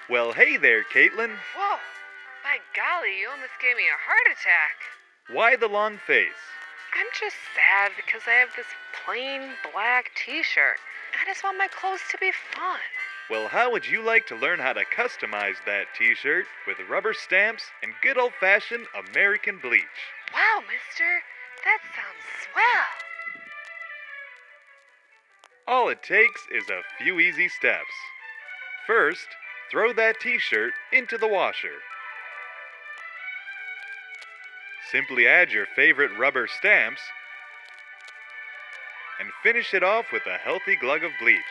Well, hey there, Kaitlyn. Whoa! My golly, you almost gave me a heart attack. Why the long face? I'm just sad because I have this plain black t-shirt. I just want my clothes to be fun. Well, how would you like to learn how to customize that t-shirt with rubber stamps and good old-fashioned American bleach? Wow, mister, that sounds swell. All it takes is a few easy steps. First, throw that t-shirt into the washer. Simply add your favorite rubber stamps and finish it off with a healthy glug of bleach.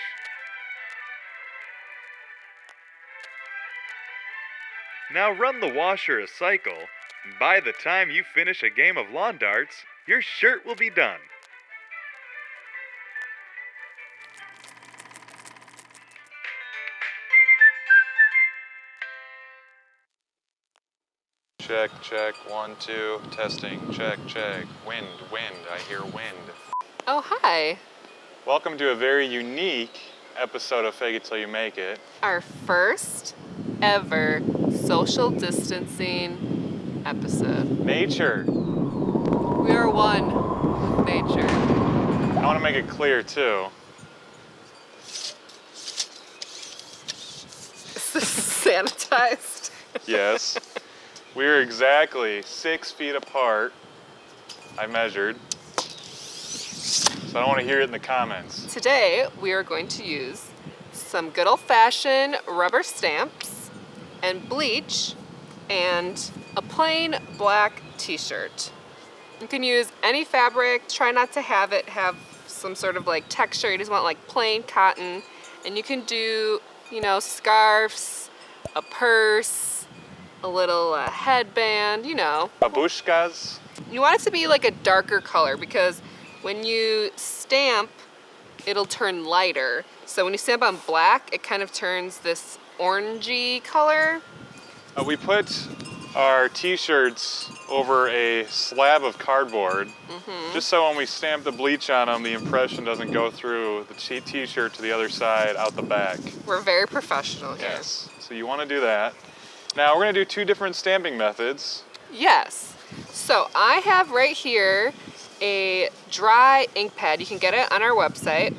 Now run the washer a cycle, and by the time you finish a game of lawn darts, your shirt will be done. Check, check, 1, 2, testing, check, check. Wind, I hear wind. Oh, hi. Welcome to a very unique episode of Fake It Till You Make It. Our first ever social distancing episode. Nature. We are one with nature. I want to make it clear too. Is this sanitized? Yes. We are exactly 6 feet apart. I measured. So I don't want to hear it in the comments. Today, we are going to use some good old-fashioned rubber stamps and bleach and a plain black t-shirt. You can use any fabric. Try not to have it have some sort of like texture. You just want like plain cotton. And you can do, scarves, a purse, a little headband, Babushkas. You want it to be like a darker color because when you stamp, it'll turn lighter. So when you stamp on black, it kind of turns this orangey color. We put our t-shirts over a slab of cardboard, just so when we stamp the bleach on them, the impression doesn't go through the t-shirt to the other side out the back. We're very professional here. Yes, so you want to do that. Now we're going to do 2 different stamping methods. Yes. So I have right here a dry ink pad. You can get it on our website.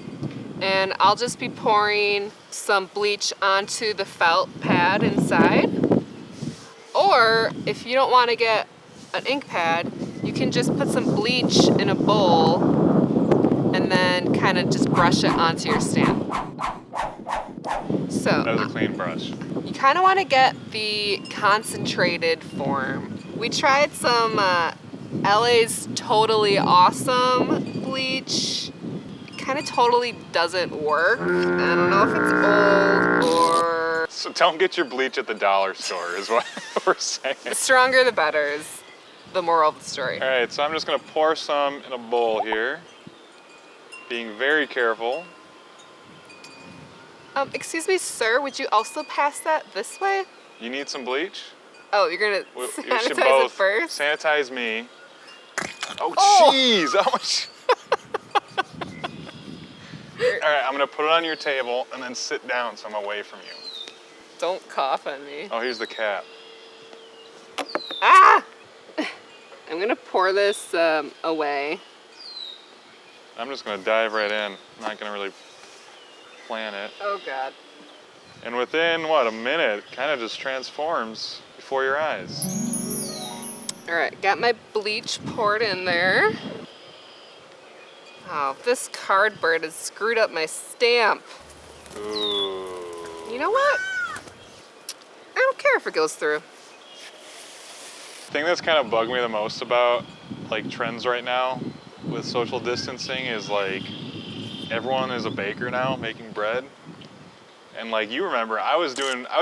And I'll just be pouring some bleach onto the felt pad inside. Or if you don't want to get an ink pad, you can just put some bleach in a bowl and then kind of just brush it onto your stamp. So That was a clean brush. you kind of want to get the concentrated form. We tried some LA's Totally Awesome bleach. It kind of totally doesn't work. I don't know if it's old or... So don't get your bleach at the dollar store is what we're saying. The stronger the better is the moral of the story. All right, so I'm just going to pour some in a bowl here, being very careful. Excuse me, sir, would you also pass that this way? You need some bleach? Oh, you're gonna You should sanitize both it first? sanitize me. Oh, Oh! jeez! Oh, all right, I'm gonna put it on your table and then sit down so I'm away from you. Don't cough on me. Oh, here's the cap. Ah! I'm gonna pour this away. I'm just gonna dive right in. I'm not gonna really plan it. Oh God. And within, a minute, it kind of just transforms before your eyes. All right, got my bleach poured in there. Oh, this cardboard has screwed up my stamp. Ooh. You know what? I don't care if it goes through. The thing that's kind of bugged me the most about trends right now with social distancing is everyone is a baker now making bread. And you remember, I was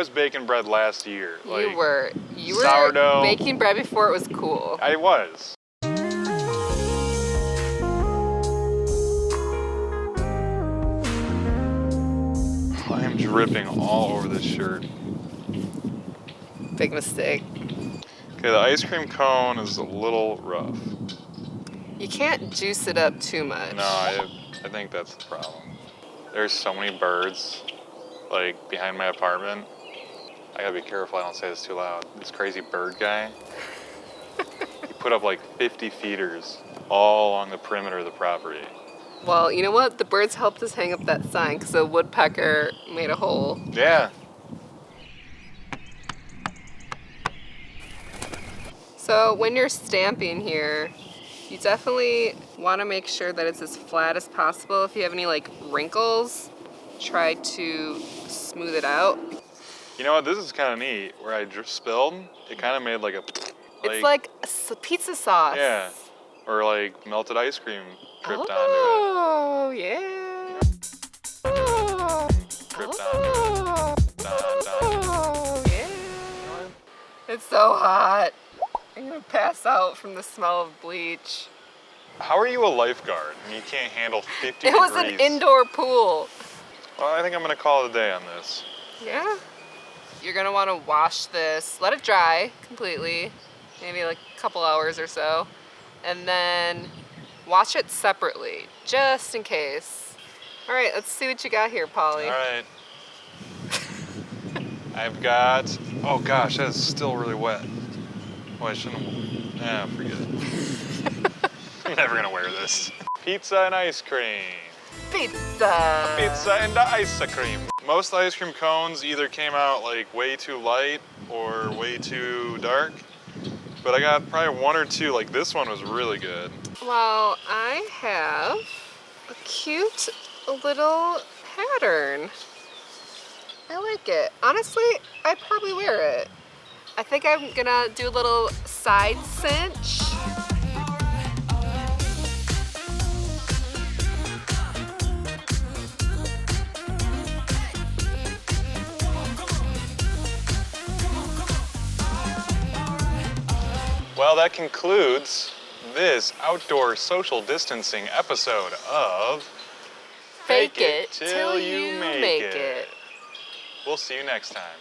baking bread last year. You were sourdough. baking bread before it was cool. I was. I am dripping all over this shirt. Big mistake. Okay, the ice cream cone is a little rough. You can't juice it up too much. No, I think that's the problem. There's so many birds, behind my apartment. I gotta be careful I don't say this too loud. This crazy bird guy, he put up like 50 feeders all along the perimeter of the property. Well, you know what? The birds helped us hang up that sign because a woodpecker made a hole. Yeah. So when you're stamping here, you definitely want to make sure that it's as flat as possible. If you have any like wrinkles, try to smooth it out. You know what? This is kind of neat. Where I spilled, it kind of made like a. It's like pizza sauce. Yeah. Or like melted ice cream dripped onto Oh, yeah. Oh, it. Dripped onto it. oh, yeah. It's so hot. I'm gonna pass out from the smell of bleach. How are you a lifeguard and you can't handle 50 It degrees? was an indoor pool. Well, I think I'm gonna call it a day on this. Yeah. You're gonna wanna wash this, let it dry completely, maybe like a couple hours or so, and then wash it separately, just in case. All right, let's see what you got here, Polly. All right. I've got, oh gosh, that is still really wet. Oh, I shouldn't, forget it. I'm never gonna wear this. Pizza and ice cream. Pizza. Pizza and ice cream. Most ice cream cones either came out like way too light or way too dark. But I got probably one or two, like this one was really good. Well, I have a cute little pattern. I like it. Honestly, I'd probably wear it. I think I'm gonna do a little side cinch. Well, that concludes this outdoor social distancing episode of Fake it till you make it. We'll see you next time.